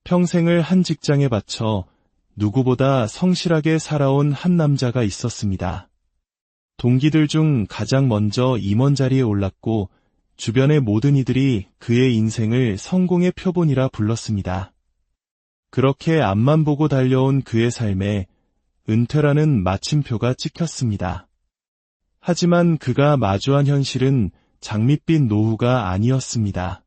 평생을 한 직장에 바쳐 누구보다 성실하게 살아온 한 남자가 있었습니다. 동기들 중 가장 먼저 임원 자리에 올랐고 주변의 모든 이들이 그의 인생을 성공의 표본이라 불렀습니다. 그렇게 앞만 보고 달려온 그의 삶에 은퇴라는 마침표가 찍혔습니다. 하지만 그가 마주한 현실은 장밋빛 노후가 아니었습니다.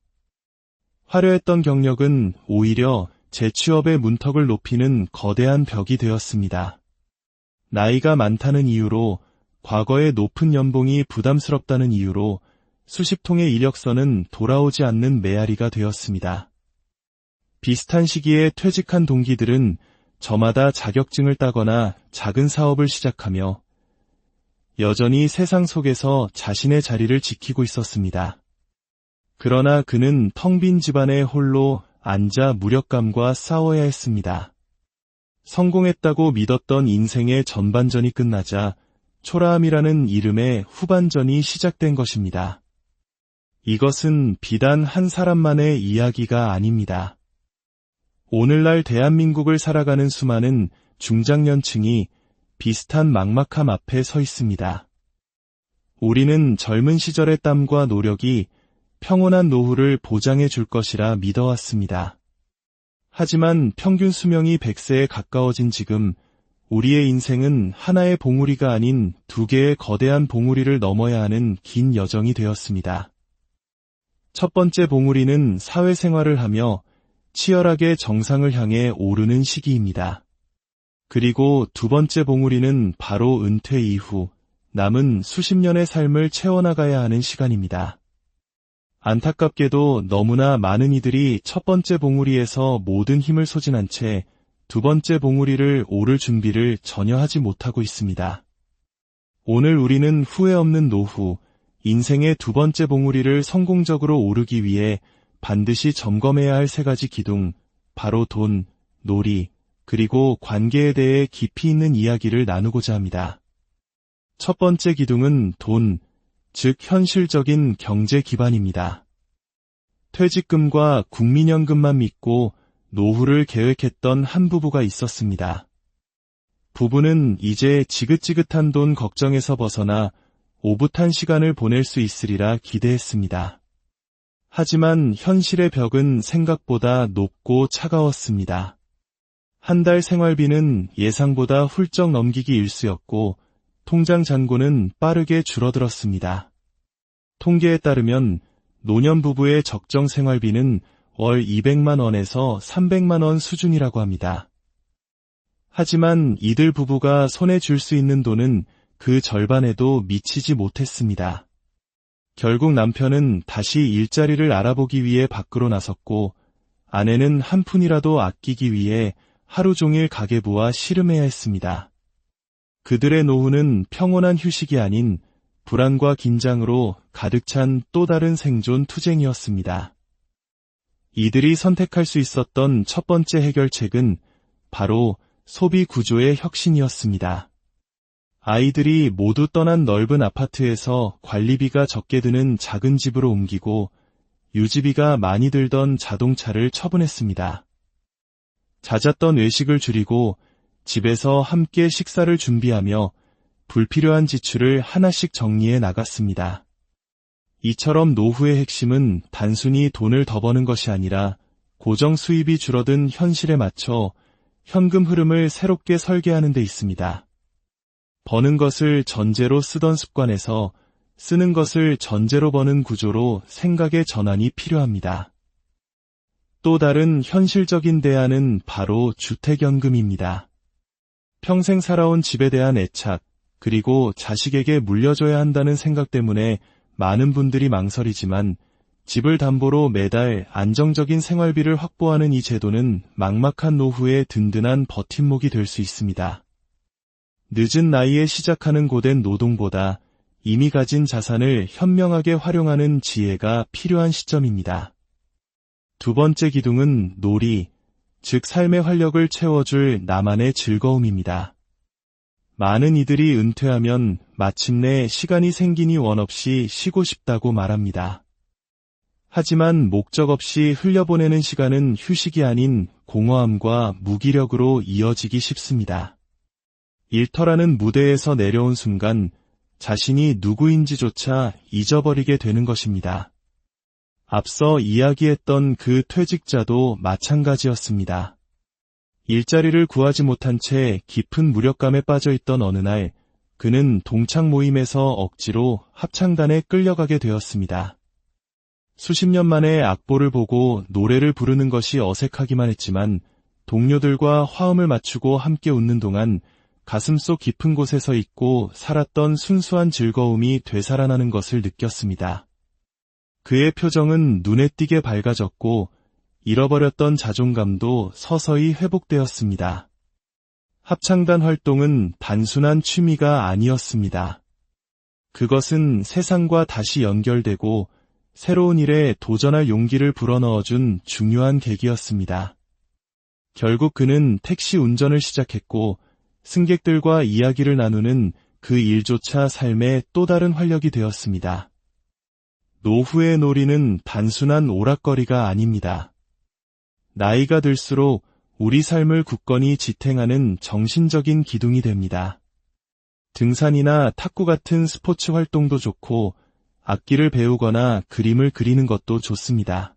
화려했던 경력은 오히려 재취업의 문턱을 높이는 거대한 벽이 되었습니다. 나이가 많다는 이유로, 과거의 높은 연봉이 부담스럽다는 이유로 수십 통의 이력서는 돌아오지 않는 메아리가 되었습니다. 비슷한 시기에 퇴직한 동기들은 저마다 자격증을 따거나 작은 사업을 시작하며 여전히 세상 속에서 자신의 자리를 지키고 있었습니다. 그러나 그는 텅 빈 집안에 홀로 앉아 무력감과 싸워야 했습니다. 성공했다고 믿었던 인생의 전반전이 끝나자 초라함이라는 이름의 후반전이 시작된 것입니다. 이것은 비단 한 사람만의 이야기가 아닙니다. 오늘날 대한민국을 살아가는 수많은 중장년층이 비슷한 막막함 앞에 서 있습니다. 우리는 젊은 시절의 땀과 노력이 평온한 노후를 보장해 줄 것이라 믿어왔습니다. 하지만 평균 수명이 100세에 가까워진 지금 우리의 인생은 하나의 봉우리가 아닌 두 개의 거대한 봉우리를 넘어야 하는 긴 여정이 되었습니다. 첫 번째 봉우리는 사회생활을 하며 치열하게 정상을 향해 오르는 시기입니다. 그리고 두 번째 봉우리는 바로 은퇴 이후 남은 수십 년의 삶을 채워나가야 하는 시간입니다. 안타깝게도 너무나 많은 이들이 첫 번째 봉우리에서 모든 힘을 소진한 채 두 번째 봉우리를 오를 준비를 전혀 하지 못하고 있습니다. 오늘 우리는 후회 없는 노후, 인생의 두 번째 봉우리를 성공적으로 오르기 위해 반드시 점검해야 할 세 가지 기둥, 바로 돈, 놀이, 그리고 관계에 대해 깊이 있는 이야기를 나누고자 합니다. 첫 번째 기둥은 돈, 즉 현실적인 경제 기반입니다. 퇴직금과 국민연금만 믿고 노후를 계획했던 한 부부가 있었습니다. 부부는 이제 지긋지긋한 돈 걱정에서 벗어나 오붓한 시간을 보낼 수 있으리라 기대했습니다. 하지만 현실의 벽은 생각보다 높고 차가웠습니다. 한 달 생활비는 예상보다 훌쩍 넘기기 일쑤였고 통장 잔고는 빠르게 줄어들었습니다. 통계에 따르면 노년 부부의 적정 생활비는 월 200만 원에서 300만 원 수준이라고 합니다. 하지만 이들 부부가 손에 쥘 수 있는 돈은 그 절반에도 미치지 못했습니다. 결국 남편은 다시 일자리를 알아보기 위해 밖으로 나섰고 아내는 한 푼이라도 아끼기 위해 하루 종일 가계부와 씨름해야 했습니다. 그들의 노후는 평온한 휴식이 아닌 불안과 긴장으로 가득 찬 또 다른 생존 투쟁이었습니다. 이들이 선택할 수 있었던 첫 번째 해결책은 바로 소비 구조의 혁신이었습니다. 아이들이 모두 떠난 넓은 아파트에서 관리비가 적게 드는 작은 집으로 옮기고 유지비가 많이 들던 자동차를 처분했습니다. 잦았던 외식을 줄이고 집에서 함께 식사를 준비하며 불필요한 지출을 하나씩 정리해 나갔습니다. 이처럼 노후의 핵심은 단순히 돈을 더 버는 것이 아니라 고정 수입이 줄어든 현실에 맞춰 현금 흐름을 새롭게 설계하는 데 있습니다. 버는 것을 전제로 쓰던 습관에서 쓰는 것을 전제로 버는 구조로 생각의 전환이 필요합니다. 또 다른 현실적인 대안은 바로 주택연금입니다. 평생 살아온 집에 대한 애착, 그리고 자식에게 물려줘야 한다는 생각 때문에 많은 분들이 망설이지만 집을 담보로 매달 안정적인 생활비를 확보하는 이 제도는 막막한 노후에 든든한 버팀목이 될 수 있습니다. 늦은 나이에 시작하는 고된 노동보다 이미 가진 자산을 현명하게 활용하는 지혜가 필요한 시점입니다. 두 번째 기둥은 놀이, 즉 삶의 활력을 채워줄 나만의 즐거움입니다. 많은 이들이 은퇴하면 마침내 시간이 생기니 원 없이 쉬고 싶다고 말합니다. 하지만 목적 없이 흘려보내는 시간은 휴식이 아닌 공허함과 무기력으로 이어지기 쉽습니다. 일터라는 무대에서 내려온 순간 자신이 누구인지조차 잊어버리게 되는 것입니다. 앞서 이야기했던 그 퇴직자도 마찬가지였습니다. 일자리를 구하지 못한 채 깊은 무력감에 빠져있던 어느 날, 그는 동창 모임에서 억지로 합창단에 끌려가게 되었습니다. 수십 년 만에 악보를 보고 노래를 부르는 것이 어색하기만 했지만 동료들과 화음을 맞추고 함께 웃는 동안 가슴속 깊은 곳에서 잊고 살았던 순수한 즐거움이 되살아나는 것을 느꼈습니다. 그의 표정은 눈에 띄게 밝아졌고 잃어버렸던 자존감도 서서히 회복되었습니다. 합창단 활동은 단순한 취미가 아니었습니다. 그것은 세상과 다시 연결되고 새로운 일에 도전할 용기를 불어넣어준 중요한 계기였습니다. 결국 그는 택시 운전을 시작했고 승객들과 이야기를 나누는 그 일조차 삶의 또 다른 활력이 되었습니다. 노후의 놀이는 단순한 오락거리가 아닙니다. 나이가 들수록 우리 삶을 굳건히 지탱하는 정신적인 기둥이 됩니다. 등산이나 탁구 같은 스포츠 활동도 좋고 악기를 배우거나 그림을 그리는 것도 좋습니다.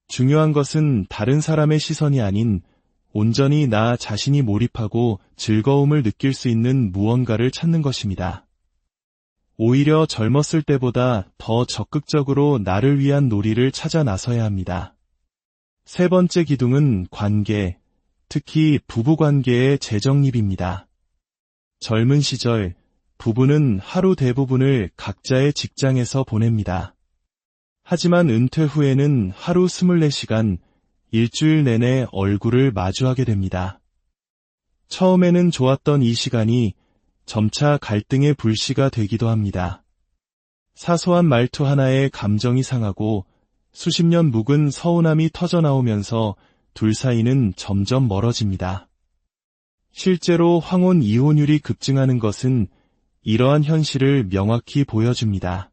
중요한 것은 다른 사람의 시선이 아닌 온전히 나 자신이 몰입하고 즐거움을 느낄 수 있는 무언가를 찾는 것입니다. 오히려 젊었을 때보다 더 적극적으로 나를 위한 놀이를 찾아 나서야 합니다. 세 번째 기둥은 관계, 특히 부부관계의 재정립입니다. 젊은 시절, 부부는 하루 대부분을 각자의 직장에서 보냅니다. 하지만 은퇴 후에는 하루 24시간, 일주일 내내 얼굴을 마주하게 됩니다. 처음에는 좋았던 이 시간이 점차 갈등의 불씨가 되기도 합니다. 사소한 말투 하나에 감정이 상하고 수십 년 묵은 서운함이 터져나오면서 둘 사이는 점점 멀어집니다. 실제로 황혼 이혼율이 급증하는 것은 이러한 현실을 명확히 보여줍니다.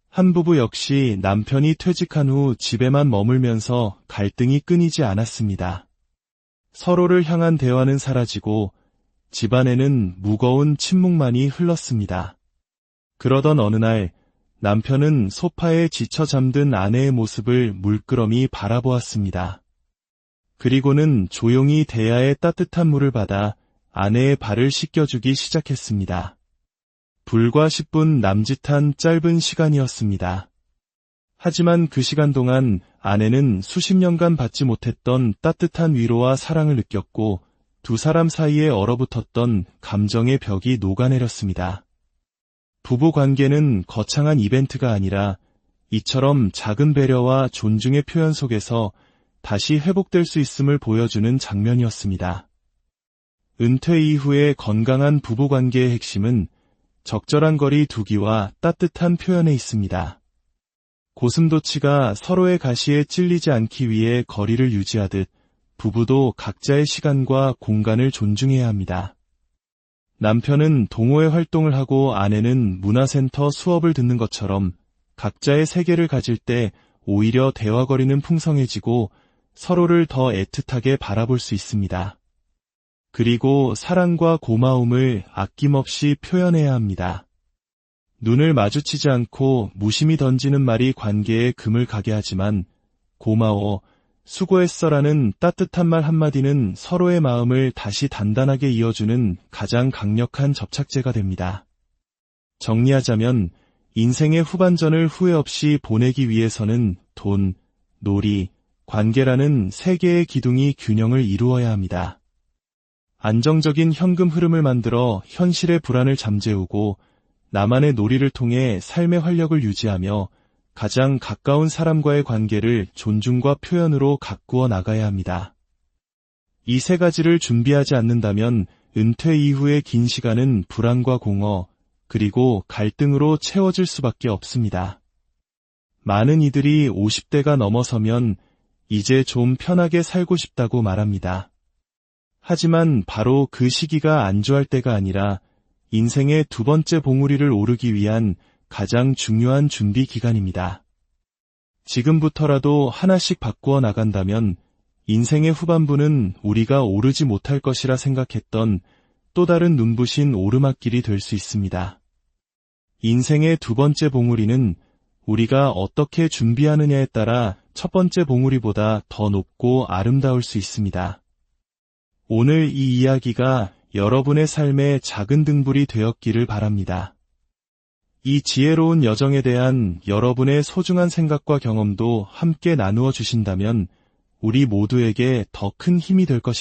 한 부부 역시 남편이 퇴직한 후 집에만 머물면서 갈등이 끊이지 않았습니다. 서로를 향한 대화는 사라지고 집안에는 무거운 침묵만이 흘렀습니다. 그러던 어느 날 남편은 소파에 지쳐 잠든 아내의 모습을 물끄러미 바라보았습니다. 그리고는 조용히 대야에 따뜻한 물을 받아 아내의 발을 씻겨주기 시작했습니다. 불과 10분 남짓한 짧은 시간이었습니다. 하지만 그 시간 동안 아내는 수십 년간 받지 못했던 따뜻한 위로와 사랑을 느꼈고 두 사람 사이에 얼어붙었던 감정의 벽이 녹아내렸습니다. 부부 관계는 거창한 이벤트가 아니라 이처럼 작은 배려와 존중의 표현 속에서 다시 회복될 수 있음을 보여주는 장면이었습니다. 은퇴 이후의 건강한 부부 관계의 핵심은 적절한 거리 두기와 따뜻한 표현에 있습니다. 고슴도치가 서로의 가시에 찔리지 않기 위해 거리를 유지하듯 부부도 각자의 시간과 공간을 존중해야 합니다. 남편은 동호회 활동을 하고 아내는 문화센터 수업을 듣는 것처럼 각자의 세계를 가질 때 오히려 대화거리는 풍성해지고 서로를 더 애틋하게 바라볼 수 있습니다. 그리고 사랑과 고마움을 아낌없이 표현해야 합니다. 눈을 마주치지 않고 무심히 던지는 말이 관계에 금을 가게 하지만 고마워, 수고했어라는 따뜻한 말 한마디는 서로의 마음을 다시 단단하게 이어주는 가장 강력한 접착제가 됩니다. 정리하자면 인생의 후반전을 후회 없이 보내기 위해서는 돈, 놀이, 관계라는 세 개의 기둥이 균형을 이루어야 합니다. 안정적인 현금 흐름을 만들어 현실의 불안을 잠재우고 나만의 놀이를 통해 삶의 활력을 유지하며 가장 가까운 사람과의 관계를 존중과 표현으로 가꾸어 나가야 합니다. 이 세 가지를 준비하지 않는다면 은퇴 이후의 긴 시간은 불안과 공허, 그리고 갈등으로 채워질 수밖에 없습니다. 많은 이들이 50대가 넘어서면 이제 좀 편하게 살고 싶다고 말합니다. 하지만 바로 그 시기가 안주할 때가 아니라 인생의 두 번째 봉우리를 오르기 위한 가장 중요한 준비 기간입니다. 지금부터라도 하나씩 바꾸어 나간다면 인생의 후반부는 우리가 오르지 못할 것이라 생각했던 또 다른 눈부신 오르막길이 될 수 있습니다. 인생의 두 번째 봉우리는 우리가 어떻게 준비하느냐에 따라 첫 번째 봉우리보다 더 높고 아름다울 수 있습니다. 오늘 이 이야기가 여러분의 삶의 작은 등불이 되었기를 바랍니다. 이 지혜로운 여정에 대한 여러분의 소중한 생각과 경험도 함께 나누어 주신다면 우리 모두에게 더 큰 힘이 될 것입니다.